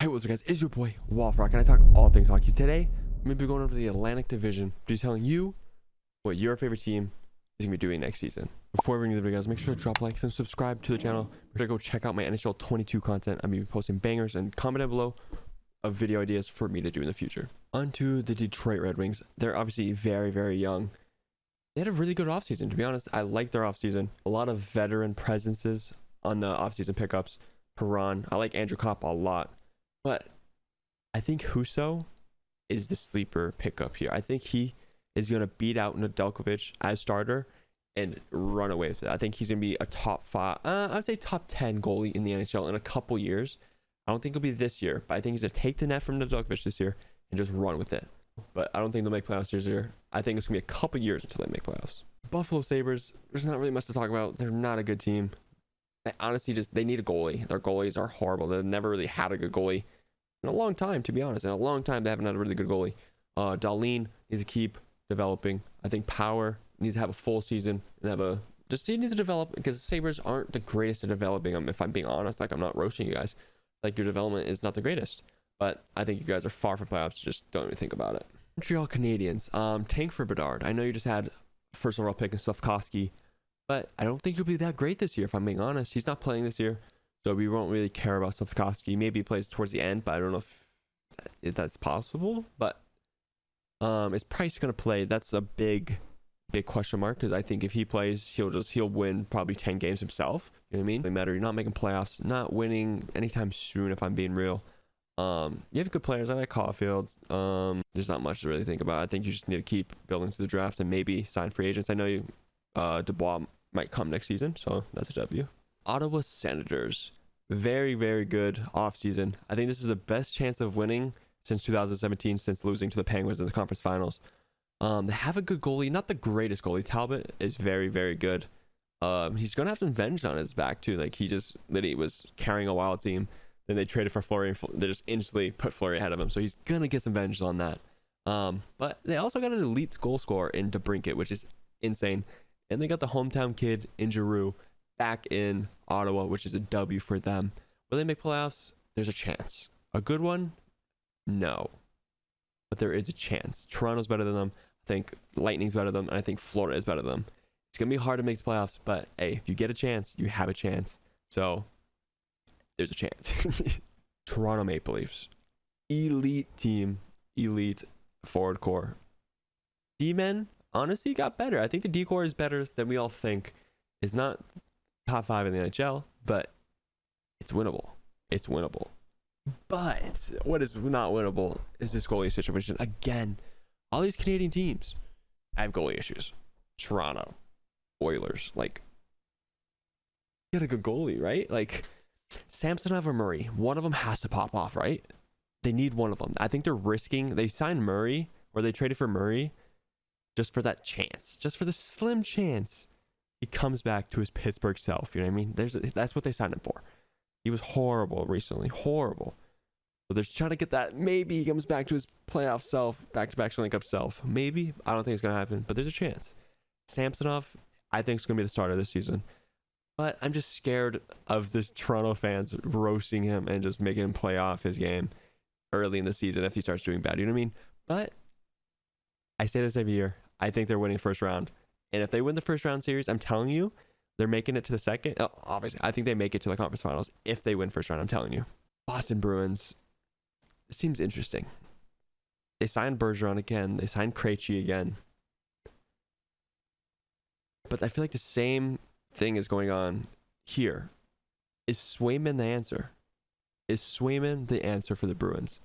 Hey, what's up guys, it's your boy Wolfrock, and I talk all things hockey. Today I'm going to be going over the Atlantic Division, be telling you what your favorite team is going to be doing next season. Before we begin the video, guys, make sure to drop likes and subscribe to the channel. Make sure to go check out my NHL 22 content. I'm going to be posting bangers, and comment down below of video ideas for me to do in the future. On to the Detroit Red Wings. They're obviously very, very young. They had a really good offseason, to be honest. I like their offseason. A lot of veteran presences on the offseason pickups. Perron, I like Andrew Kopp a lot. But I think Husso is the sleeper pickup here. I think he is going to beat out Nedeljkovic as starter and run away with it. I think he's going to be a top 5, I'd say top 10 goalie in the NHL in a couple years. I don't think it'll be this year, but I think he's going to take the net from Nedeljkovic this year and just run with it. But I don't think they'll make playoffs this year. I think it's going to be a couple years until they make playoffs. Buffalo Sabres, there's not really much to talk about. They're not a good team. Honestly, they need a goalie. Their goalies are horrible. They've never really had a good goalie in a long time, to be honest. In a long time, they haven't had a really good goalie. Dahlin needs to keep developing. I think Power needs to have a full season and he needs to develop, because Sabres aren't the greatest at developing them. If I'm being honest, like, I'm not roasting you guys. Like, your development is not the greatest, but I think you guys are far from playoffs. Just don't even think about it. Montreal Canadiens, tank for Bedard. I know you just had first overall pick in Slafkovsky, but I don't think he'll be that great this year, if I'm being honest. He's not playing this year, so we won't really care about Slafkovsky. Maybe he plays towards the end, but I don't know if that's possible. But is Price going to play? That's a big question mark, because I think if he plays, he'll win probably 10 games himself. You know what I mean? No matter, you're not making playoffs, not winning anytime soon, if I'm being real. You have good players. I like Caulfield. There's not much to really think about. I think you just need to keep building through the draft and maybe sign free agents. I know Dubois might come next season, so that's a W. Ottawa Senators, very, very good offseason. I think this is the best chance of winning since 2017, since losing to the Penguins in the conference finals. They have a good goalie, not the greatest goalie. Talbot is very, very good. He's gonna have some vengeance on his back too. Like, he just literally was carrying a wild team. Then they traded for Fleury, and they just instantly put Fleury ahead of him. So he's gonna get some vengeance on that. But they also got an elite goal scorer in DeBrincat, which is insane. And they got the hometown kid in Giroux back in Ottawa, which is a W for them. Will they make playoffs? There's a chance. A good one? No. But there is a chance. Toronto's better than them. I think Lightning's better than them. And I think Florida is better than them. It's going to be hard to make the playoffs, but hey, if you get a chance, you have a chance. So there's a chance. Toronto Maple Leafs. Elite team. Elite forward core. D-men honestly got better. I think the D-core is better than we all think. It's not top 5 in the NHL, but it's winnable. It's winnable. But what is not winnable is this goalie situation. Again, all these Canadian teams have goalie issues. Toronto, Oilers, like, get a good goalie, right? Like, Samsonov or Murray, one of them has to pop off, right? They need one of them. I think they're risking. They signed Murray, or they traded for Murray, just for that chance, just for the slim chance he comes back to his Pittsburgh self. You know what I mean? That's what they signed him for. He was horrible recently. Horrible. So they're trying to get that. Maybe he comes back to his playoff self, back-to-back Stanley Cup self. Maybe. I don't think it's going to happen, but there's a chance. Samsonov, I think, is going to be the starter this season. But I'm just scared of this Toronto fans roasting him and just making him play off his game early in the season if he starts doing bad. You know what I mean? But I say this every year. I think they're winning first round. And if they win the first round series, I'm telling you, they're making it to the second. Obviously, I think they make it to the conference finals if they win first round. I'm telling you. Boston Bruins. This seems interesting. They signed Bergeron again. They signed Krejci again. But I feel like the same thing is going on here. Is Swayman the answer? Is Swayman the answer for the Bruins?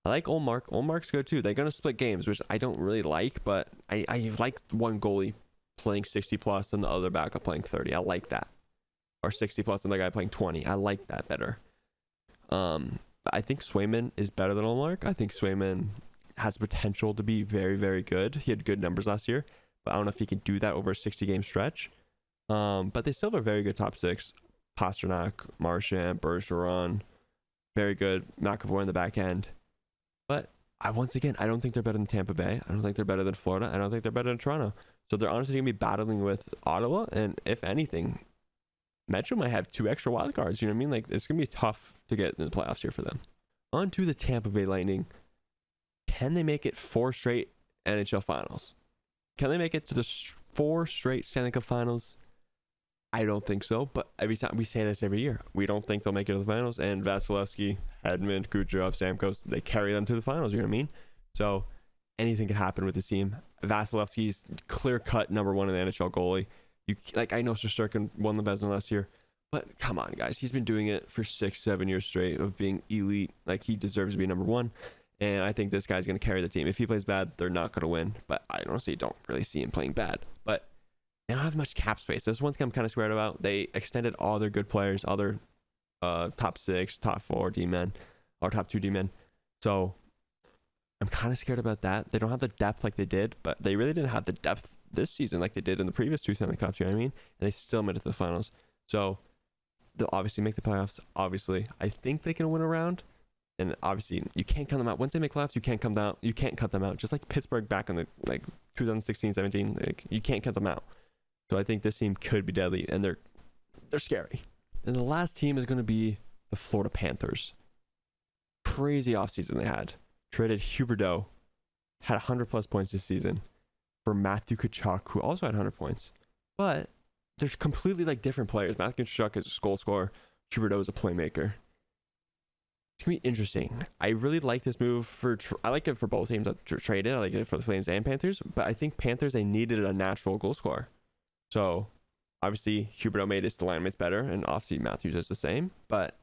I like Ullmark. Ullmark's good too. They're going to split games, which I don't really like, but I like one goalie playing 60 plus and the other backup playing 30. I like that. Or 60 plus and the guy playing 20. I like that better. I think Swayman is better than Ullmark. I think Swayman has potential to be very, very good. He had good numbers last year, but I don't know if he can do that over a 60-game stretch. But they still have a very good top 6. Pastrnak, Marchand, Bergeron. Very good. McAvoy in the back end. But once again, I don't think they're better than Tampa Bay. I don't think they're better than Florida. I don't think they're better than Toronto. So they're honestly going to be battling with Ottawa. And if anything, Metro might have 2 extra wild cards. You know what I mean? Like, it's going to be tough to get in the playoffs here for them. On to the Tampa Bay Lightning. Can they make it 4 straight NHL finals? Can they make it to the 4 straight Stanley Cup finals? I don't think so, but every time we say this every year, we don't think they'll make it to the finals. And Vasilevsky, Hedman, Kucherov, Stamkos, they carry them to the finals. You know what I mean? So anything can happen with this team. Vasilevsky's clear-cut number 1 in the NHL goalie. I know Shesterkin won the Vezina last year, but come on, guys. He's been doing it for 6-7 years straight of being elite. Like, he deserves to be number 1. And I think this guy's going to carry the team. If he plays bad, they're not going to win. But I honestly don't really see him playing bad. But they don't have much cap space. This one thing I'm kind of scared about. They extended all their good players, all their top 6, top 4 D-men, or top 2 D-men. So I'm kind of scared about that. They don't have the depth like they did, but they really didn't have the depth this season like they did in the previous 2 Stanley Cups, you know what I mean? And they still made it to the finals. So they'll obviously make the playoffs. Obviously, I think they can win a round. And obviously, you can't cut them out. Once they make playoffs, you can't cut them out. Just like Pittsburgh back in the 2016, 17, you can't cut them out. So I think this team could be deadly, and they're scary. And the last team is going to be the Florida Panthers. Crazy offseason they had. Traded Huberdeau, had 100+ points this season, for Matthew Tkachuk, who also had 100 points. But they're completely different players. Matthew Tkachuk is a goal scorer. Huberdeau is a playmaker. It's going to be interesting. I really like this move I like it for both teams that traded. I like it for the Flames and Panthers. But I think Panthers, they needed a natural goal scorer. So, obviously, Huberdeau made his line mates better. And obviously, Matthews is the same. But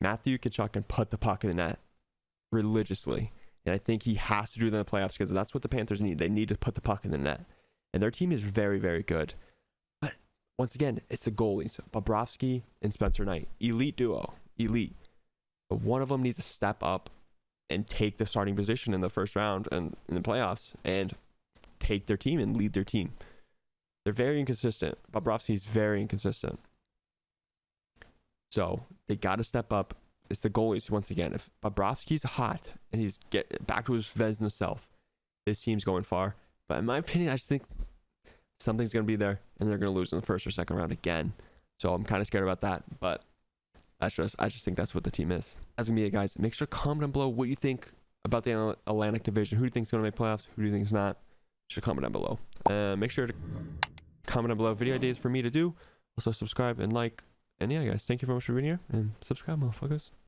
Matthew Tkachuk can put the puck in the net religiously. And I think he has to do that in the playoffs because that's what the Panthers need. They need to put the puck in the net. And their team is very, very good. But, once again, it's the goalies. Bobrovsky and Spencer Knight. Elite duo. Elite. But one of them needs to step up and take the starting position in the first round and in the playoffs and take their team and lead their team. They're very inconsistent. Bobrovsky's very inconsistent. So they got to step up. It's the goalies once again. If Bobrovsky's hot and he's get back to his Vezina self, this team's going far. But in my opinion, I just think something's going to be there and they're going to lose in the first or second round again. So I'm kind of scared about that. But I just think that's what the team is. That's going to be it, guys. Make sure to comment down below what you think about the Atlantic Division. Who do you think is going to make playoffs? Who do you think is not? Just comment down below. Make sure to comment down below video ideas for me to do. Also subscribe and like. And yeah, guys, thank you very much for being here. And subscribe, motherfuckers.